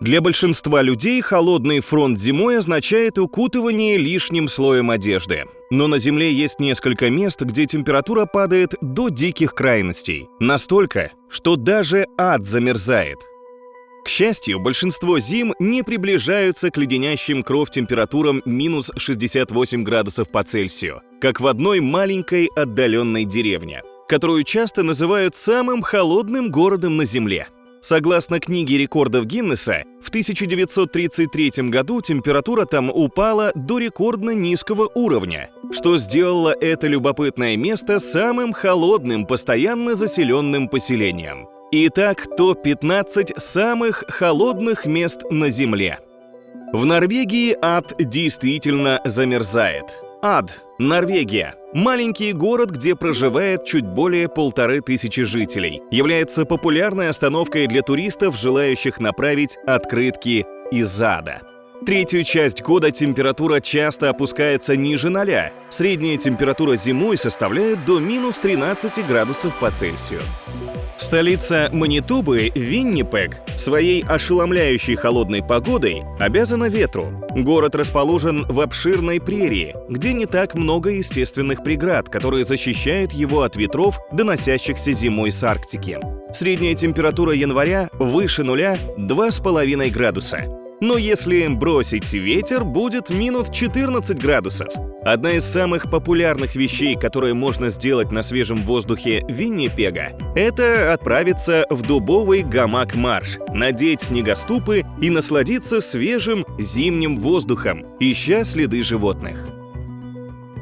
Для большинства людей холодный фронт зимой означает укутывание лишним слоем одежды. Но на Земле есть несколько мест, где температура падает до диких крайностей. Настолько, что даже ад замерзает. К счастью, большинство зим не приближаются к леденящим кровь температурам минус 68 градусов по Цельсию, как в одной маленькой отдаленной деревне, которую часто называют самым холодным городом на Земле. Согласно книге рекордов Гиннесса, в 1933 году температура там упала до рекордно низкого уровня, что сделало это любопытное место самым холодным постоянно заселенным поселением. Итак, топ-15 самых холодных мест на Земле. В Норвегии ад действительно замерзает. Ад, Норвегия. Маленький город, где проживает чуть более 1500 жителей, является популярной остановкой для туристов, желающих направить открытки из ада. Третью часть года температура часто опускается ниже 0. Средняя температура зимой составляет до минус 13 градусов по Цельсию. Столица Манитобы, Виннипег, своей ошеломляющей холодной погодой обязана ветру. Город расположен в обширной прерии, где не так много естественных преград, которые защищают его от ветров, доносящихся зимой с Арктики. Средняя температура января выше 0 – 2,5 градуса. Но если бросить ветер, будет минус 14 градусов. Одна из самых популярных вещей, которые можно сделать на свежем воздухе Виннипега, это отправиться в дубовый гамак-марш, надеть снегоступы и насладиться свежим зимним воздухом, ища следы животных.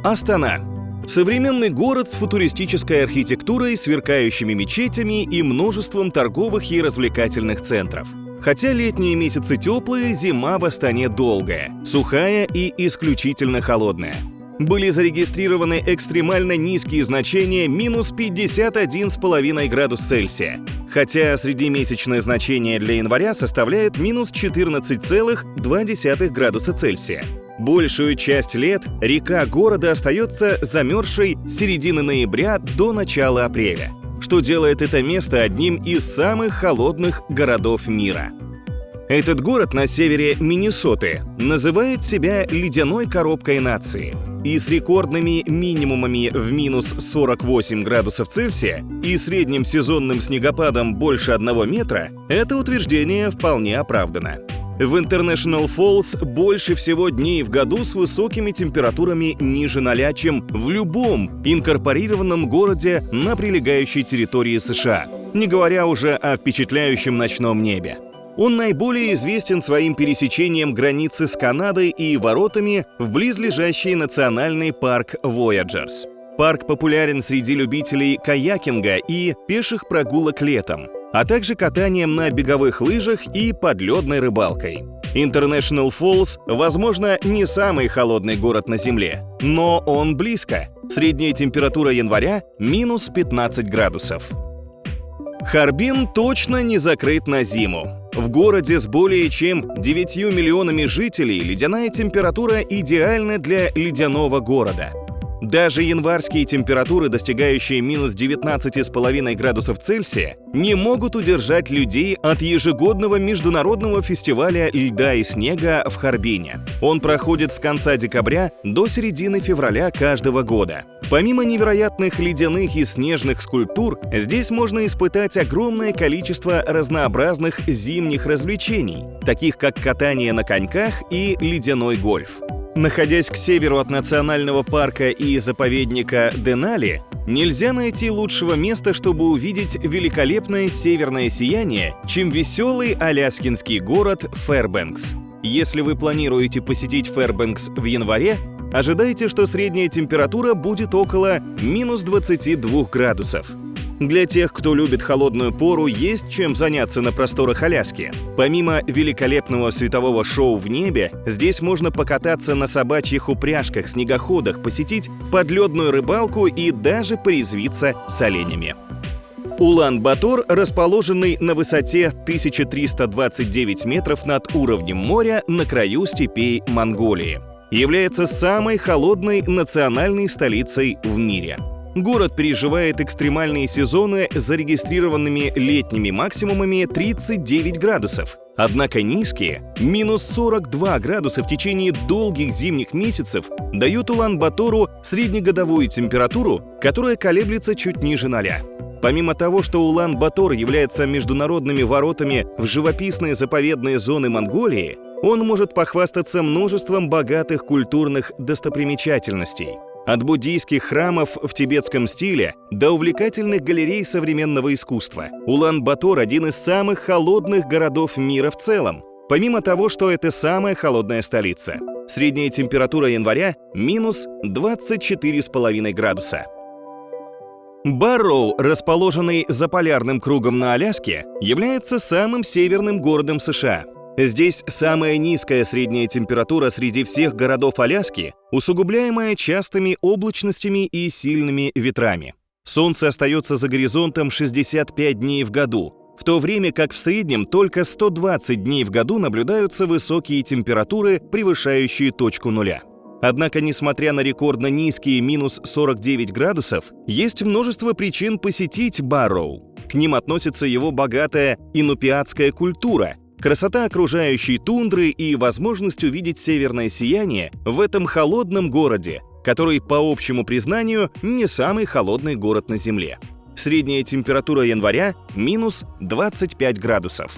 Астана. Современный город с футуристической архитектурой, сверкающими мечетями и множеством торговых и развлекательных центров. Хотя летние месяцы теплые, зима в Астане долгая, сухая и исключительно холодная. Были зарегистрированы экстремально низкие значения минус 51,5 градус Цельсия, хотя среднемесячное значение для января составляет минус 14,2 градуса Цельсия. Большую часть лет река города остается замерзшей с середины ноября до начала апреля, что делает это место одним из самых холодных городов мира. Этот город на севере Миннесоты называет себя ледяной коробкой нации. И с рекордными минимумами в минус 48 градусов Цельсия и средним сезонным снегопадом больше 1 метра, это утверждение вполне оправдано. В International Falls больше всего дней в году с высокими температурами ниже 0, чем в любом инкорпорированном городе на прилегающей территории США, не говоря уже о впечатляющем ночном небе. Он наиболее известен своим пересечением границы с Канадой и воротами в близлежащий национальный парк Voyageurs. Парк популярен среди любителей каякинга и пеших прогулок летом, а также катанием на беговых лыжах и подледной рыбалкой. International Falls, возможно, не самый холодный город на Земле, но он близко. Средняя температура января – минус 15 градусов. Харбин точно не закрыт на зиму. В городе с более чем 9 миллионами жителей ледяная температура идеальна для ледяного города. Даже январские температуры, достигающие минус 19,5 градусов Цельсия, не могут удержать людей от ежегодного международного фестиваля льда и снега в Харбине. Он проходит с конца декабря до середины февраля каждого года. Помимо невероятных ледяных и снежных скульптур, здесь можно испытать огромное количество разнообразных зимних развлечений, таких как катание на коньках и ледяной гольф. Находясь к северу от национального парка и заповедника Денали, нельзя найти лучшего места, чтобы увидеть великолепное северное сияние, чем веселый аляскинский город Фэрбэнкс. Если вы планируете посетить Фэрбэнкс в январе, ожидайте, что средняя температура будет около минус 22 градусов. Для тех, кто любит холодную пору, есть чем заняться на просторах Аляски. Помимо великолепного светового шоу в небе, здесь можно покататься на собачьих упряжках, снегоходах, посетить подледную рыбалку и даже порезвиться с оленями. Улан-Батор, расположенный на высоте 1329 метров над уровнем моря на краю степей Монголии, является самой холодной национальной столицей в мире. Город переживает экстремальные сезоны с зарегистрированными летними максимумами 39 градусов Однако низкие, минус 42 градуса в течение долгих зимних месяцев, дают Улан-Батору среднегодовую температуру, которая колеблется чуть ниже 0. Помимо того, что Улан-Батор является международными воротами в живописные заповедные зоны Монголии, он может похвастаться множеством богатых культурных достопримечательностей. От буддийских храмов в тибетском стиле до увлекательных галерей современного искусства. Улан-Батор – один из самых холодных городов мира в целом, помимо того, что это самая холодная столица. Средняя температура января – минус 24,5 градуса. Барроу, расположенный за полярным кругом на Аляске, является самым северным городом США. Здесь самая низкая средняя температура среди всех городов Аляски, усугубляемая частыми облачностями и сильными ветрами. Солнце остается за горизонтом 65 дней в году, в то время как в среднем только 120 дней в году наблюдаются высокие температуры, превышающие точку нуля. Однако, несмотря на рекордно низкие минус 49 градусов, есть множество причин посетить Барроу. К ним относится его богатая инупиатская культура, красота окружающей тундры и возможность увидеть северное сияние в этом холодном городе, который, по общему признанию, не самый холодный город на Земле. Средняя температура января – минус 25 градусов.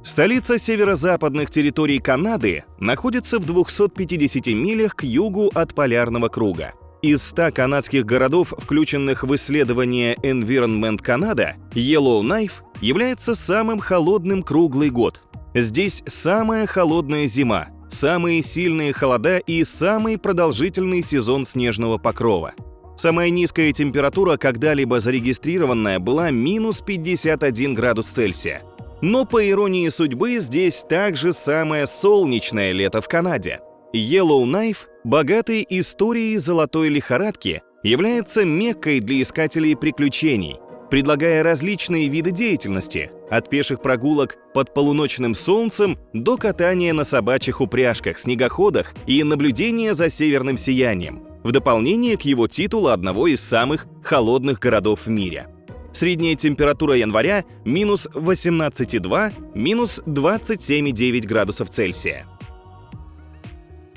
Столица северо-западных территорий Канады находится в 250 милях к югу от полярного круга. Из 100 канадских городов, включенных в исследование Environment Canada, Yellowknife является самым холодным круглый год. Здесь самая холодная зима, самые сильные холода и самый продолжительный сезон снежного покрова. Самая низкая температура, когда-либо зарегистрированная, была минус 51 градус Цельсия. Но, по иронии судьбы, здесь также самое солнечное лето в Канаде. Yellowknife, богатой историей золотой лихорадки, является меккой для искателей приключений, предлагая различные виды деятельности, от пеших прогулок под полуночным солнцем до катания на собачьих упряжках, снегоходах и наблюдения за северным сиянием, в дополнение к его титулу одного из самых холодных городов в мире. Средняя температура января – минус 18,2, минус 27,9 градусов Цельсия.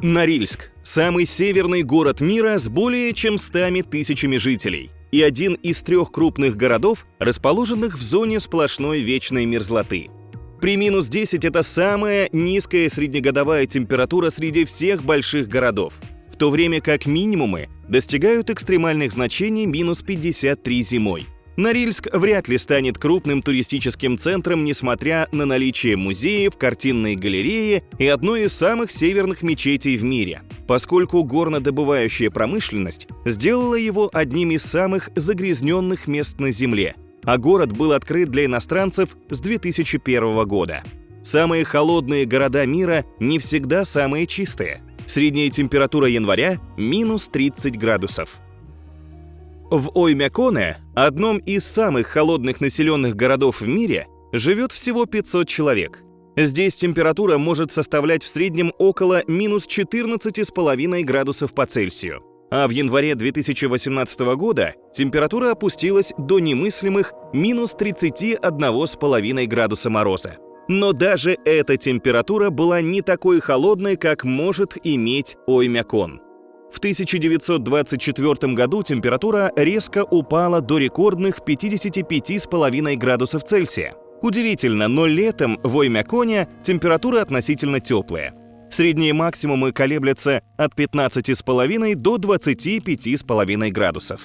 Норильск – самый северный город мира с более чем 100 тысячами жителей и один из 3 крупных городов, расположенных в зоне сплошной вечной мерзлоты. При минус 10 это самая низкая среднегодовая температура среди всех больших городов, в то время как минимумы достигают экстремальных значений минус 53 зимой. Норильск вряд ли станет крупным туристическим центром, несмотря на наличие музеев, картинной галереи и одной из самых северных мечетей в мире, поскольку горнодобывающая промышленность сделала его одним из самых загрязненных мест на Земле, а город был открыт для иностранцев с 2001 года. Самые холодные города мира не всегда самые чистые. Средняя температура января – минус 30 градусов. В Оймяконе, одном из самых холодных населенных городов в мире, живет всего 500 человек. Здесь температура может составлять в среднем около минус 14,5 градусов по Цельсию. А в январе 2018 года температура опустилась до немыслимых минус 31,5 градуса мороза. Но даже эта температура была не такой холодной, как может иметь Оймякон. В 1924 году температура резко упала до рекордных 55,5 градусов Цельсия. Удивительно, но летом в Оймяконе температура относительно теплая. Средние максимумы колеблятся от 15,5 до 25,5 градусов.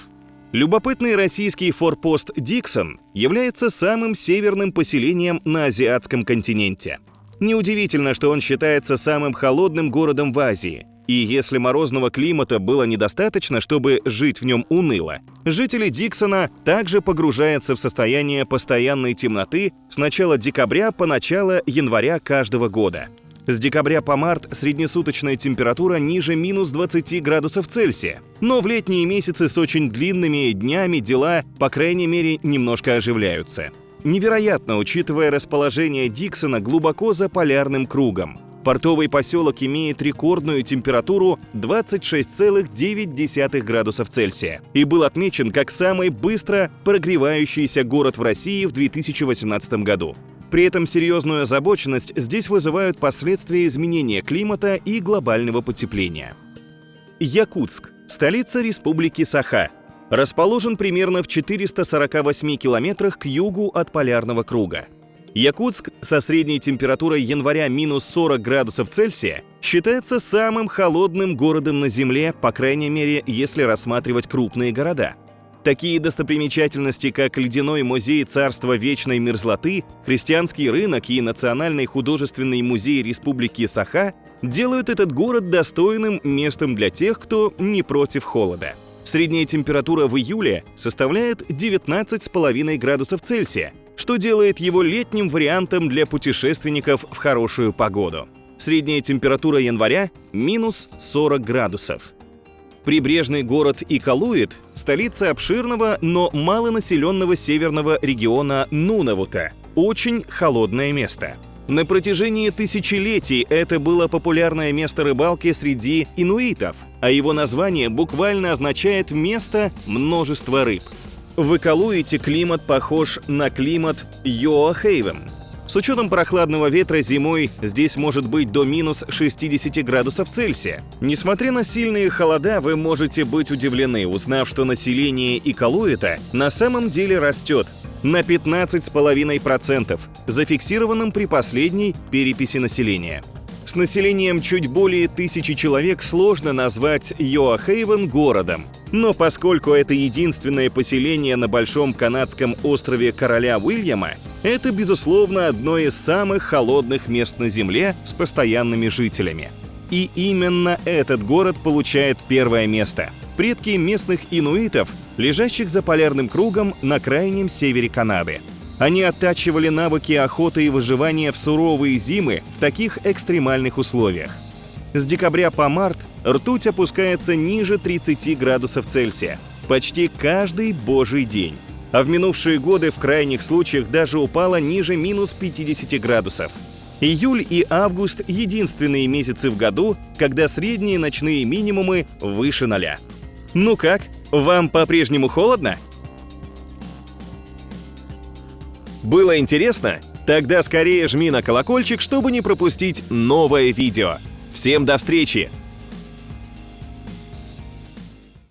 Любопытный российский форпост Диксон является самым северным поселением на азиатском континенте. Неудивительно, что он считается самым холодным городом в Азии. И если морозного климата было недостаточно, чтобы жить в нем уныло, жители Диксона также погружаются в состояние постоянной темноты с начала декабря по начало января каждого года. С декабря по март среднесуточная температура ниже минус 20 градусов Цельсия. Но в летние месяцы с очень длинными днями дела, по крайней мере, немножко оживляются. Невероятно, учитывая расположение Диксона глубоко за полярным кругом. Портовый поселок имеет рекордную температуру 26,9 градусов Цельсия и был отмечен как самый быстро прогревающийся город в России в 2018 году. При этом серьезную озабоченность здесь вызывают последствия изменения климата и глобального потепления. Якутск – столица Республики Саха. Расположен примерно в 448 километрах к югу от полярного круга. Якутск со средней температурой января минус 40 градусов Цельсия считается самым холодным городом на Земле, по крайней мере, если рассматривать крупные города. Такие достопримечательности, как Ледяной музей Царства Вечной Мерзлоты, Христианский рынок и Национальный художественный музей Республики Саха, делают этот город достойным местом для тех, кто не против холода. Средняя температура в июле составляет 19,5 градусов Цельсия, что делает его летним вариантом для путешественников в хорошую погоду. Средняя температура января – минус 40 градусов. Прибрежный город Икалуит – столица обширного, но малонаселенного северного региона Нунавута. Очень холодное место. На протяжении тысячелетий это было популярное место рыбалки среди инуитов, а его название буквально означает «место множества рыб». В Икалуите климат похож на климат Йоахейвен. С учетом прохладного ветра зимой здесь может быть до минус 60 градусов Цельсия. Несмотря на сильные холода, вы можете быть удивлены, узнав, что население Икалуита на самом деле растет на 15,5%, зафиксированным при последней переписи населения. С населением чуть более 1000 человек сложно назвать Йоахейвен городом. Но поскольку это единственное поселение на большом канадском острове Короля Уильяма, это, безусловно, одно из самых холодных мест на Земле с постоянными жителями. И именно этот город получает первое место. Предки местных инуитов, лежащих за полярным кругом на крайнем севере Канады. Они оттачивали навыки охоты и выживания в суровые зимы в таких экстремальных условиях. С декабря по март ртуть опускается ниже 30 градусов Цельсия почти каждый божий день. А в минувшие годы в крайних случаях даже упала ниже минус 50 градусов. Июль и август – единственные месяцы в году, когда средние ночные минимумы выше 0. Ну как, вам по-прежнему холодно? Было интересно? Тогда скорее жми на колокольчик, чтобы не пропустить новое видео. Всем до встречи!